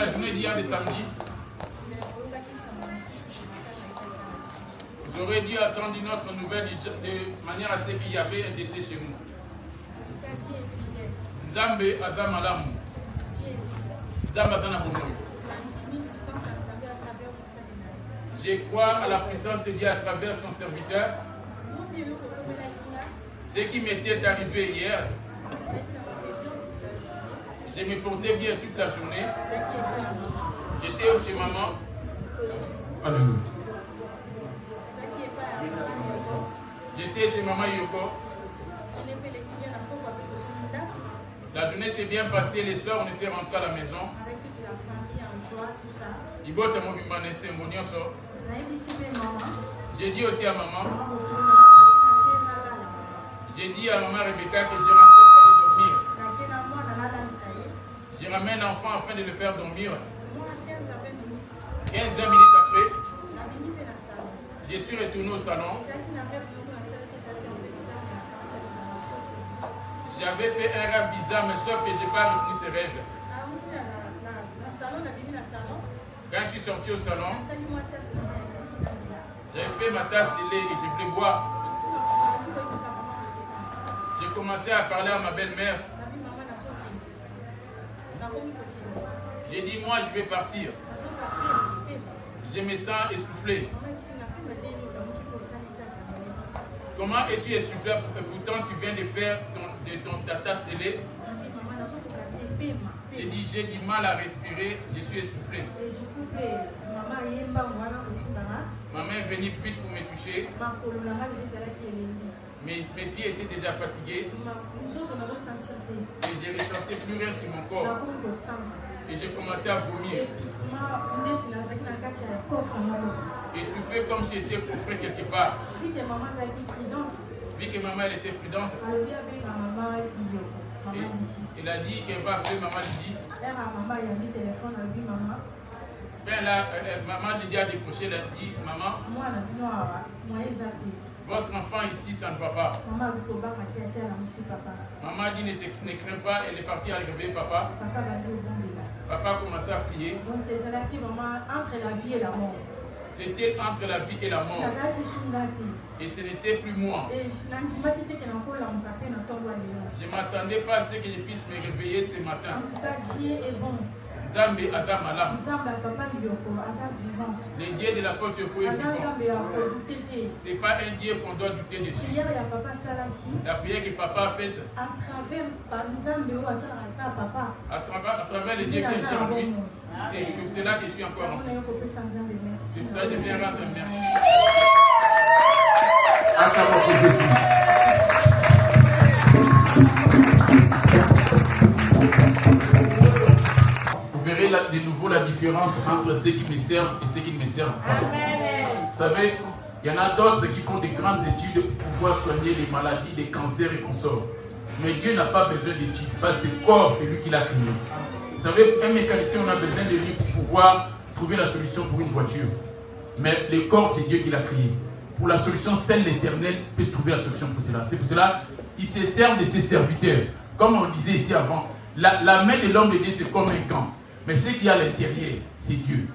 la journée d'hier de samedi. J'aurais dû attendre une autre nouvelle de manière à ce qu'il y avait un décès chez nous. Nzambe azamalamu. Nzambe azanabomoyo. Je crois à la puissance de Dieu à travers son serviteur. Ce qui m'était arrivé hier, je me portais bien toute la journée. J'étais chez maman. Alléluia. J'étais chez maman Yoko. La journée s'est bien passée. Les soirs, on était rentrés à la maison. J'ai dit aussi à maman. J'ai dit à maman Rebecca que je rentrais pour aller dormir. Je ramène l'enfant afin de le faire dormir. 15-20 minutes après, je suis retourné au salon. J'avais fait un rêve bizarre, mais sauf que je n'ai pas repris ce rêve. Quand je suis sorti au salon, j'avais fait ma tasse de lait et je voulais boire. J'ai commencé à parler à ma belle-mère. J'ai dit, moi je vais partir. Je me sens essoufflé. Comment es-tu essoufflé? Pourtant tu viens de faire ta tasse de lait. J'ai dit, j'ai du mal à respirer, je suis essoufflé. Maman est venue vite pour me toucher. Mes pieds étaient déjà fatigués. Et j'ai ressenti plus rien sur mon corps. Et j'ai commencé à vomir. Et tout fait comme si j'étais coffré quelque part. Vu que maman elle était prudente. Il a dit qu'elle va appeler maman Lydie. Quand maman Lydie a décroché, elle a dit, maman, votre enfant ici, ça ne va pas. Maman a dit, ne crains pas, elle est partie à réveiller papa. Papa a commencé à prier. C'était entre la vie et la mort. Et ce n'était plus moi. Je ne m'attendais pas à ce que je puisse me réveiller ce matin. Nzambe azamalamu. Le Dieu de la porte est vivant. Ce n'est pas un Dieu qu'on doit douter dessus. La prière que papa a faite, à travers le Dieu qui est sur lui, c'est là que je suis encore en vie. C'est pour ça que je viens rendre merci. Vous verrez de nouveau la différence entre ceux qui me servent et ceux qui ne me servent pas. Vous savez, il y en a d'autres qui font des grandes études pour pouvoir soigner les maladies, les cancers et consorts. Mais Dieu n'a pas besoin d'études, parce que ce corps, c'est lui qui l'a créé. Vous savez, un mécanicien, on a besoin de lui pour pouvoir trouver la solution pour une voiture. Mais le corps, c'est Dieu qui l'a créé. Pour la solution, seul l'Éternel peut trouver la solution pour cela. C'est pour cela qu'il se sert de ses serviteurs. Comme on disait ici avant, la main de l'homme de Dieu, c'est comme un camp. Mais ce qu'il y a à l'intérieur, c'est Dieu.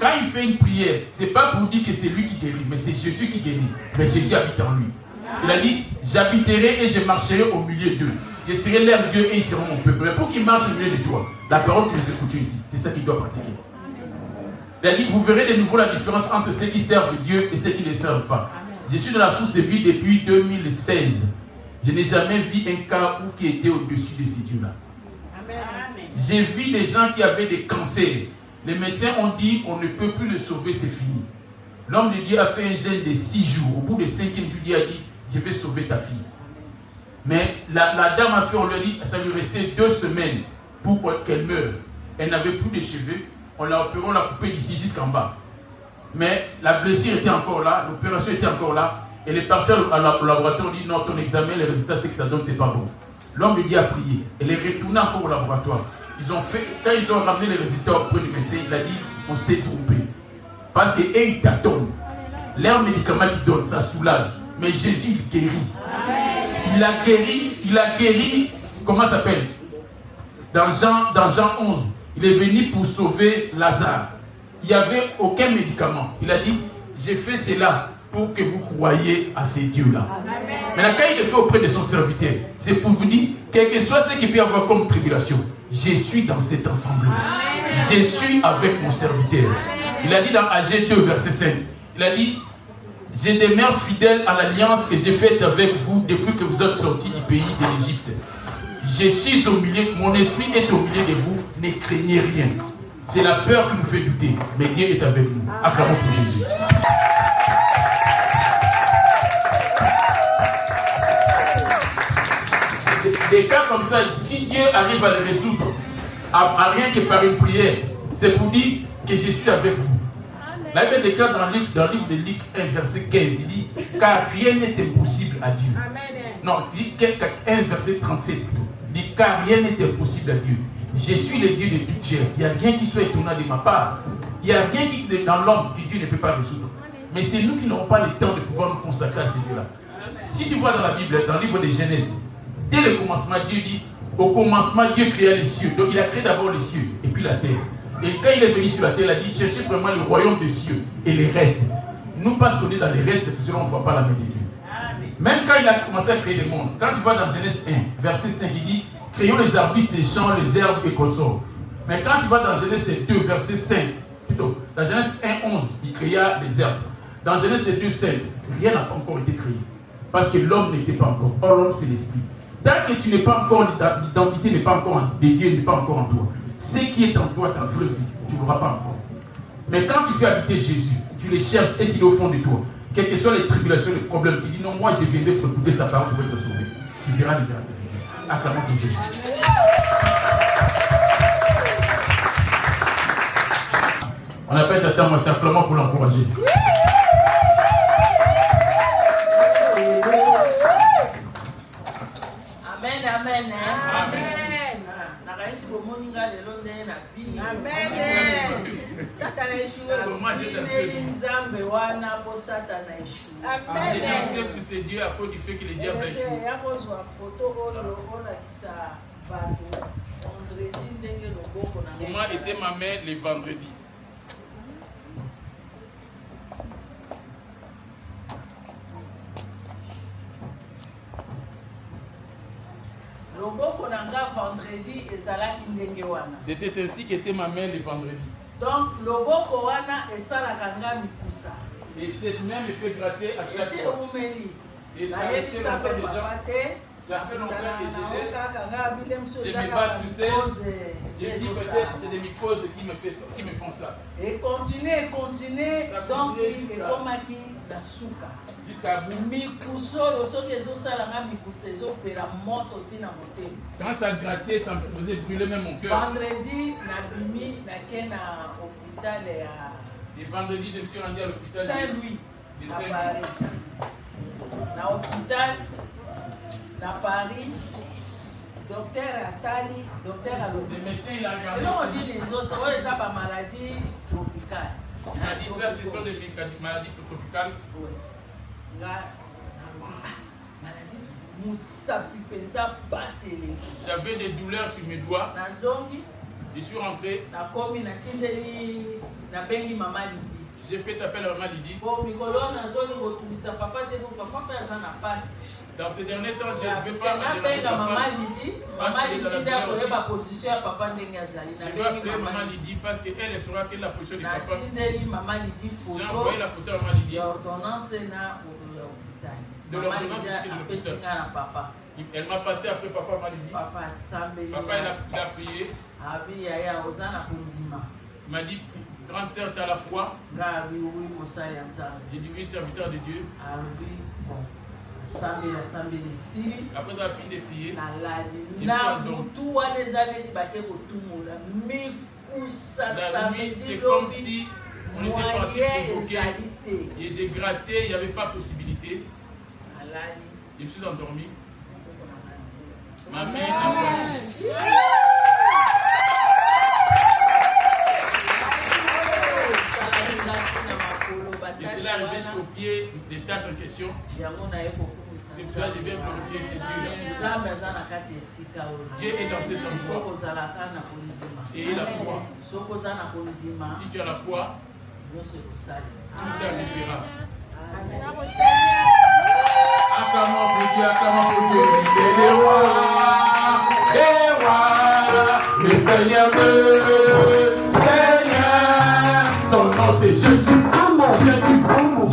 Quand il fait une prière, ce n'est pas pour dire que c'est lui qui guérit, mais c'est Jésus qui guérit. Mais Jésus habite en lui. Il a dit, j'habiterai et je marcherai au milieu d'eux. Je serai leur Dieu et ils seront mon peuple. Mais pour qu'ils marchent au milieu de toi, la parole que nous écoutons ici, c'est ça qu'il doit pratiquer. Il a dit, vous verrez de nouveau la différence entre ceux qui servent Dieu et ceux qui ne le servent pas. Je suis dans la source de vie depuis 2016. Je n'ai jamais vu un cas qui était au-dessus de ces dieux-là. J'ai vu des gens qui avaient des cancers. Les médecins ont dit, on ne peut plus le sauver, c'est fini. L'homme de Dieu a fait un jeûne de 6 jours. Au bout de 5e jour, Dieu a dit, je vais sauver ta fille. Mais la dame a fait, on lui a dit, ça lui restait 2 semaines pour qu'elle meure. Elle n'avait plus de cheveux. On l'a opéré, on l'a coupé d'ici jusqu'en bas. Mais la blessure était encore là, l'opération était encore là. Elle est partie au laboratoire, on dit, non, ton examen, les résultats, c'est que ça donne, c'est pas bon. L'homme de Dieu a prié. Elle est retournée encore au laboratoire. Quand ils ont ramené les résultats auprès du médecin, il a dit, on s'était trompé. Parce qu'eux, ils t'attendent. Leurs médicaments qu'ils donnent, ça soulage. Mais Jésus, il guérit. Il a guéri, comment ça s'appelle? Dans Jean 11, Il est venu pour sauver Lazare. Il n'y avait aucun médicament. Il a dit, j'ai fait cela pour que vous croyiez à ces dieux-là. Maintenant, quand il le fait auprès de son serviteur, c'est pour vous dire, quel que soit ce qu'il peut y avoir comme tribulation, je suis dans cet ensemble. Je suis avec mon serviteur. Il a dit dans Agé 2, verset 5, il a dit, je demeure fidèle à l'alliance que j'ai faite avec vous depuis que vous êtes sortis du pays de l'Égypte. Je suis au milieu, mon esprit est au milieu de vous, ne craignez rien. C'est la peur qui nous fait douter, mais Dieu est avec nous. Acclamons pour Jésus. Des cas comme ça, si Dieu arrive à les résoudre, à rien que par une prière, c'est pour dire que je suis avec vous. La Bible déclare dans le livre de Luc 1, verset 15, il dit, car rien n'est impossible à Dieu. Non, il dit 1, verset 37 plutôt. Il dit, car rien n'est impossible à Dieu. Je suis le Dieu de toute chair. Il n'y a rien qui soit étonnant de ma part. Il n'y a rien qui dans l'homme que Dieu ne peut pas résoudre. Mais c'est nous qui n'avons pas le temps de pouvoir nous consacrer à ces dieux-là. Si tu vois dans la Bible, dans le livre de Genèse, dès le commencement, Dieu dit, au commencement, Dieu créa les cieux. Donc il a créé d'abord les cieux et puis la terre. Et quand il est venu sur la terre, il a dit, cherchez vraiment le royaume des cieux et les restes. Nous, parce qu'on est dans les restes, parce qu'on ne voit pas la main de Dieu. Même quand il a commencé à créer le monde, quand tu vas dans Genèse 1, verset 5, il dit, créons les arbustes, les champs, les herbes et consorts. Mais quand tu vas dans Genèse 2, verset 5, plutôt, dans Genèse 1, 11, il créa les herbes. Dans Genèse 2, 5, rien n'a encore été créé. Parce que l'homme n'était pas encore. Or, l'homme, c'est l'esprit. Tant que tu n'es pas encore, l'identité n'est pas encore de Dieu, n'est pas encore en toi. Ce qui est en toi, ta vraie vie, tu ne l'auras pas encore. Mais quand tu fais habiter Jésus, tu le cherches et qu'il est au fond de toi, quelles que soient les tribulations, les problèmes, tu dis non, moi je viendrai pour écouter sa parole pour être sauvé. Tu verras les miracles. Acclamons pour Jésus. On n'a pas été attendre simplement pour l'encourager. Amen, amen. Amen. Comment j'ai dansé pour ce Dieu à cause du fait que le diable a échoué. Comment était ma mère le vendredi? C'était ainsi qu'était ma mère le vendredi. Donc, loboko wana esalaka nga mikusa. Et cette main me fait gratter à chaque fois. Et ça fait longtemps déjà. Ça fait longtemps que je me bats tout seul. Je dis peut-être c'est des mycoses qui me font ça. Et continue, donc il est comme qui la souka. Jusqu'à bout. Mikuso, soki ezosalanga mikusa ezopera moto tina motema. Quand ça grattait, ça me faisait brûler même mon cœur. Vendredi, nabimi nake na hôpital ya. Et vendredi, je me suis rendu à l'hôpital Saint-Louis à Paris. Na hôpital na Paris. Docteur Atali, docteur à l'hôpital. Le médecin, il a regardé. Et là, on dit les autres, ouais, ça va maladie tropicale. Il a dit ça, ce sont des maladies tropicales. Oui. Maladie Moussapi Pensa Bassele. J'avais des douleurs sur mes doigts. Nazongi. Je suis rentré. Na komi na tindeli na bengi mama Lidi. J'ai fait appel à maman Lidi. Bon, Mikolo nazongi botumisa papa te ko papa pe azana passe. Dans ces derniers temps, je ne vais pas me demander maman Lidi. Maman Lidi da ko ba position ya papa ndenge azali na bengi maman Lidi parce que elle saura quelle est la position de papa. Na tindeli mama Lidi photo. J'ai envoyé la photo à maman Lidi. L'ordonnance na de l'ordonnance de papa. Elle m'a passé après papa m'a dit. Papa Sambe. Papa il a prié. Abi yaya ozana kunzima. Il m'a dit grande sœur tu as la foi. Gabi oui mosaya nzambe. J'ai dit oui serviteur de Dieu. Abi bon. Sambe les sili. Après la fin de prier. Na lali. Na butu wana ezaleti bake kotumula. Mikusa samedi. C'est comme si on était parti provoquer. Et j'ai gratté, il n'y avait pas possibilité. Je me suis endormi. Ma mère Et c'est là arrivé jusqu'au pied des tâches en question. C'est pour ça que je viens glorifier ce Dieu-là. Dieu est dans cet endroit. Et la foi. Si tu as la foi, tout arrivera. Acclamons pour Dieu, acclamons pour Dieu. Il est le roi, le Seigneur de Seigneur. Son nom c'est Jésus. Jésus,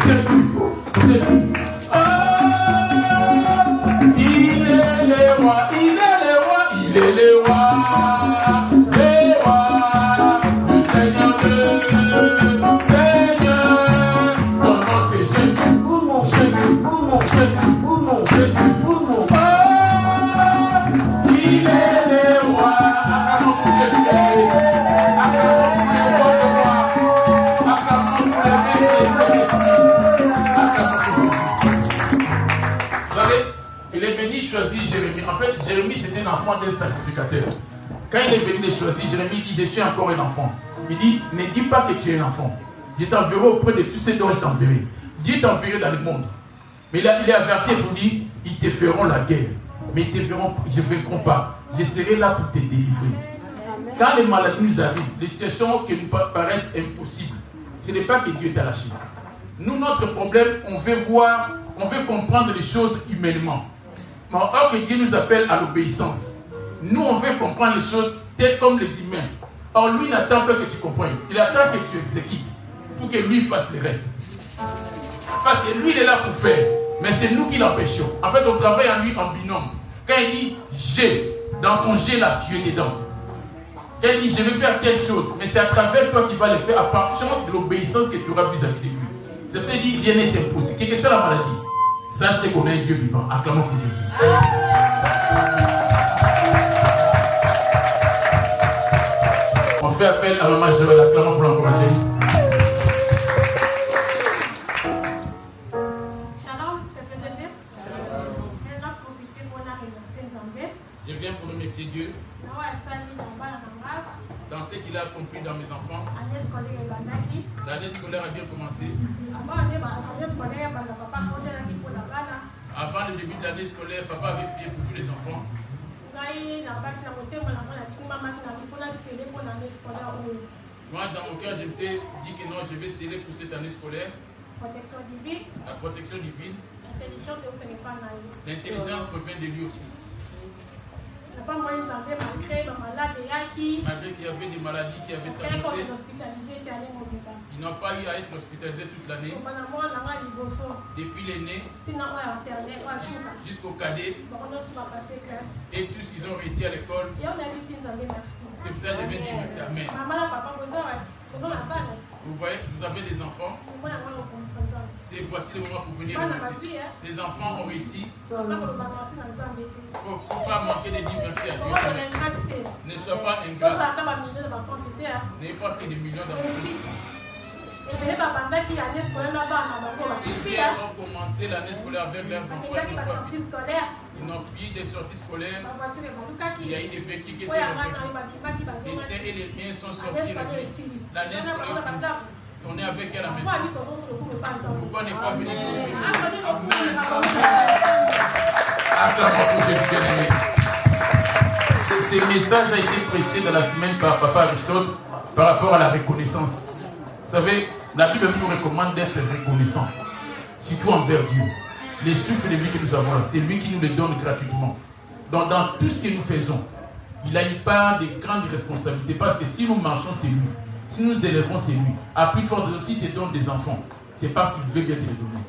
Jésus, Jésus. Oh, il est le roi, il est le roi, il est le roi, le Seigneur de Seigneur. Son nom c'est Jésus. Jésus, Jésus, Jésus. Oh, il est le roi. Acclamons pour Jésus. Acclamons pour les rois de roi. Acclamons pour les maîtres et les acclamons pour Jésus. Vous savez, il est venu choisir Jérémie. En fait, Jérémie c'était un enfant d'un sacrificateur. Quand il est venu les choisir, Jérémie dit, je suis encore un enfant. Il dit, ne dis pas que tu es un enfant. Je t'enverrai auprès de tous ceux dont je t'enverrai. Dieu t'enverra dans le monde. Mais là, il est averti pour dire, ils te feront la guerre. Mais ils te feront, je ne vaincrai pas. Je serai là pour te délivrer. Quand les maladies nous arrivent, les situations qui nous paraissent impossibles, ce n'est pas que Dieu t'a lâché. Nous, notre problème, on veut voir, on veut comprendre les choses humainement. Mais or que Dieu nous appelle à l'obéissance. Nous, on veut comprendre les choses telles comme les humains. Or, lui n'attend pas que tu comprennes. Il attend que tu exécutes pour que lui fasse le reste. Parce que lui, il est là pour faire. Mais c'est nous qui l'empêchons. En fait, on travaille en lui en binôme. Quand il dit j'ai, dans son j'ai là, tu es dedans. Quand il dit je vais faire telle chose, mais c'est à travers toi qui vas le faire à partir de l'obéissance que tu auras vis-à-vis de lui. C'est pour ça qu'il dit rien n'est imposé. Quelle que soit la maladie, sache qu'on a un Dieu vivant. Acclamons pour Jésus. On fait appel à Maman Joël. Acclamons pour l'encourager. Je viens pour remercier Dieu dans ce qu'il a accompli dans mes enfants. L'année scolaire a bien commencé. Avant le début de l'année scolaire, papa avait prié pour tous les enfants. Moi, dans mon cœur, je m'étais dit que non, je vais sceller pour cette année scolaire. La protection divine. L'intelligence provient de lui aussi. Malgré qu'il y avait des maladies qui avaient annoncé, ils n'ont pas eu à être hospitalisés toute l'année. Depuis l'aîné jusqu'au cadet, et tous ils ont réussi à l'école. C'est pour ça que je viens dire merci. Amen. Vous voyez, vous avez des enfants. Voici le moment pour venir remercier. Les enfants ont réussi. Il ne faut pas manquer de dire merci à Dieu. Ne sois pas ingrat. N'ayez pas que des millions d'enfants. Ils ont commencé l'année scolaire avec leurs enfants. Ils n'ont plus de sorties scolaires. Il y a eu des véhicules qui étaient représentés. Et les miens sont sortis. L'année scolaire, on est avec elle à la maison. Pourquoi n'est pas venu pour acclamons pour Jésus bien-aimé. Ce message a été prêché dans la semaine par Papa Aristote par rapport à la reconnaissance. Vous savez, la Bible nous recommande d'être reconnaissant, surtout envers Dieu. Les souffles de vie que nous avons là, c'est lui qui nous les donne gratuitement. Donc dans tout ce que nous faisons, il a une part de grande responsabilité parce que si nous marchons, c'est lui. Si nous élèvons, c'est lui. À plus forte raison, s'il te donne des enfants, c'est parce qu'il veut bien te les donner.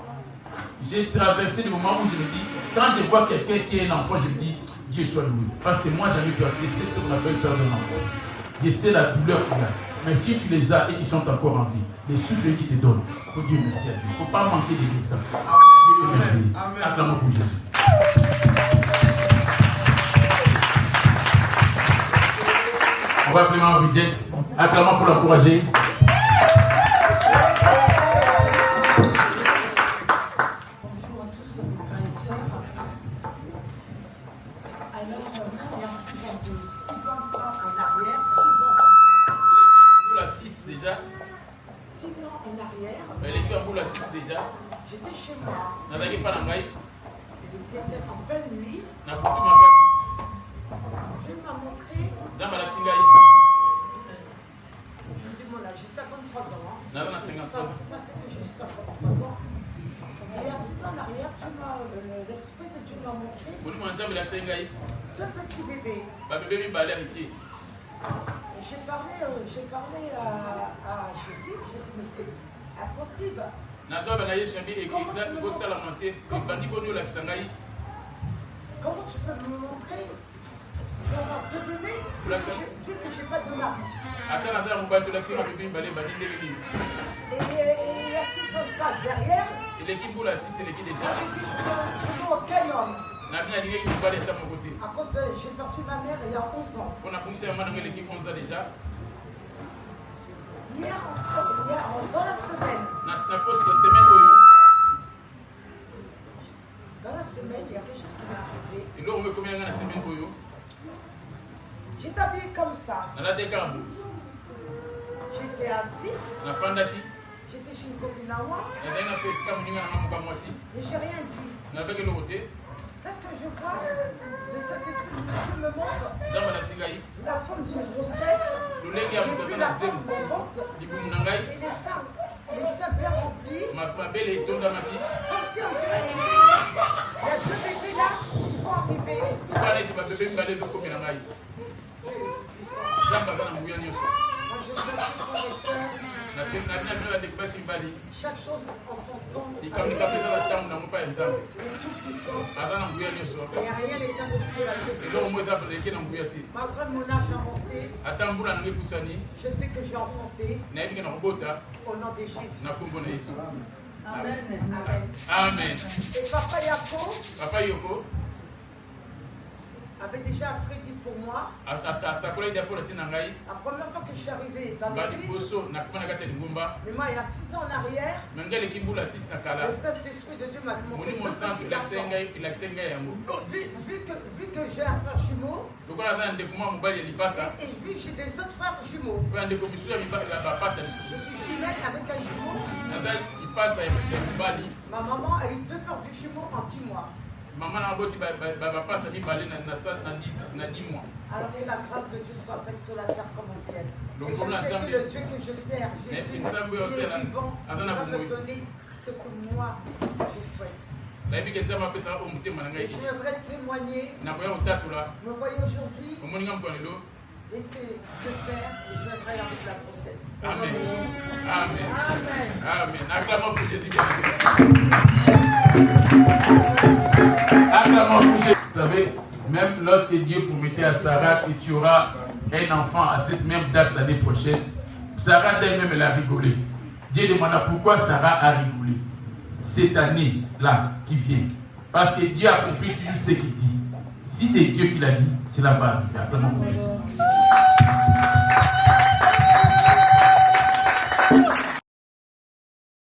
J'ai traversé des moments où je me dis, quand je vois quelqu'un qui est un enfant, je me dis, Dieu soit loué. Parce que moi, j'avais peur. Je sais ce qu'on appelle peur d'un enfant. Je sais la douleur qu'il a. Mais si tu les as et qu'ils sont encore en vie, les souffles qui te donnent, il faut Dieu merci à Dieu. Il ne faut pas manquer de dire ça. Dieu est merveilleux. Acclamons pour Jésus. On va appeler Maman Bridget. Acclamons pour l'encourager. Bonjour à tous, frères et sœurs. Alors, merci de 6 ans de ça en arrière. 6 déjà. 6 ans en arrière. Elle est en boule à 6 déjà. J'étais chez moi. N'a pas Et Il était en pleine nuit. Na kutu makasi. Dieu m'a montré. Nzambe alakisi ngai. Je dis mon âge, j'ai 53 ans. Hein. Naza na 53 ans. Ça c'est que j'ai 53 ans. Et il y a 6 ans en arrière, l'Esprit de Dieu m'a montré Molimo na Nzambe alakisi ngai. 2 petits bébés. Babebe mibale ya mike. J'ai parlé à Jésus, j'ai dit mais c'est impossible. Na doba na Yesu mbi ekosalama te. Ebandi boni olakisa ngai. Comment tu peux me montrer? Je vais avoir 2 bébés vu que j'ai pas de mari. Ata na nzambe mobali tolakisi nga bebe mibale ebandi ndenge nini. Et il y a 6 ans ça derrière. Eleki mbula 6 eleki deja. J'ai dit je veux aucun homme. Na bina alingaki mobali ata moko te. À cause de j'ai perdu ma mère il y a 11 ans. Mpo na komisa ya mwana ngo eleki 11 ans deja. Hier dans la semaine. Na poste de semaine oyo. Dans la semaine, il y a quelque chose qui m'est arrivé. Eloko moko ekomeli nga na semaine oyo. J'étais habillée comme ça. Nalati kaka bo. J'étais assis. Nafandaki. J'étais chez une copine à moi. Nazali na pe esika moninga na nga moka mwasi. Mais j'ai rien dit. Nalobaki eloko te. Qu'est-ce que je vois? Le Saint-Esprit de Dieu me montre Nzambe alakisi ngai. la forme d'une grossesse. Lolenge ya J'ai moto vu aza la na forme zemi. de ventre Libumu na ngai. et les seins bien remplis. Mabele etondamaki. Comme si on dirait il y a 2 bébés là qui vont arriver. Okala ete babebe mibale ezokomela ngai. Nzambe aza na nguya nyonso. Moi je veux que frères et sœurs, Nabina bino bandeko basi mibali. chaque chose en son temps. likambo eza na ntango nango mpa ya nzambe Il est tout puissant. aza na nguya nyonso Il n'y a rien n'est impossible à Dieu. eloko moko eza leke na nguya te Malgré mon âge avancé, ata mbula nango epusani je sais que j'ai enfanté nayebi ke na kobota au nom de Jésus. na nkombo na yesu Amen. amen. Et Papa Yaco papa yoko avait déjà un crédit pour moi. asakolaki dia mpola ntina ngai La première fois que je suis arrivé dans l'église, baliboso nakoma na kati ya lingomba mais moi il y a 6 ans en arrière, me ngai eleki mbula 6 na kala le Saint-Esprit de Dieu m'a montré molimo deux sanse petits garçons. elakisi ngai yango Vu que j'ai un frère jumeau, lokola aza na ndeko mwa mobali ya lipasa et vu que j'ai des autres frères jumeaux, mpo ya ndeko misu ya bapasa je lisusu suis jumelle avec un jumeau. naza lipasa ya mobali Ma maman a eu 2 paires de jumeaux en 10 mois. mama na boti bapasa mibale na 10 mois. Alors que la grâce de Dieu soit faite sur la terre comme au ciel. Donc, Et je comme la sais Zambie- que le Dieu que je sers, Mais Jésus, une Zambie qui aussi, est là, vivant, avant va la me bouille. donner ce que moi je souhaite. nayebi ke nzambe apesaka oyo motema na Et ngai je voudrais témoigner, nakoya kotatola me voyez aujourd'hui, omoni nga moto lelo laissez Dieu faire et je vais travailler avec la grossesse. Au nom amen de Jésus. amen Amen. amen acclamons pour Jésus bien acclamons pour Jésus. Vous savez, même lorsque Dieu promettait à Sarah que tu auras un enfant à cette même date l'année prochaine, Sarah d'elle-même elle a rigolé. Dieu demanda pourquoi Sarah a rigolé cette année-là qui vient. Parce que Dieu accomplit toujours ce qu'il dit. Si c'est Dieu qui l'a dit, cela va arriver. Acclamons pour Jésus.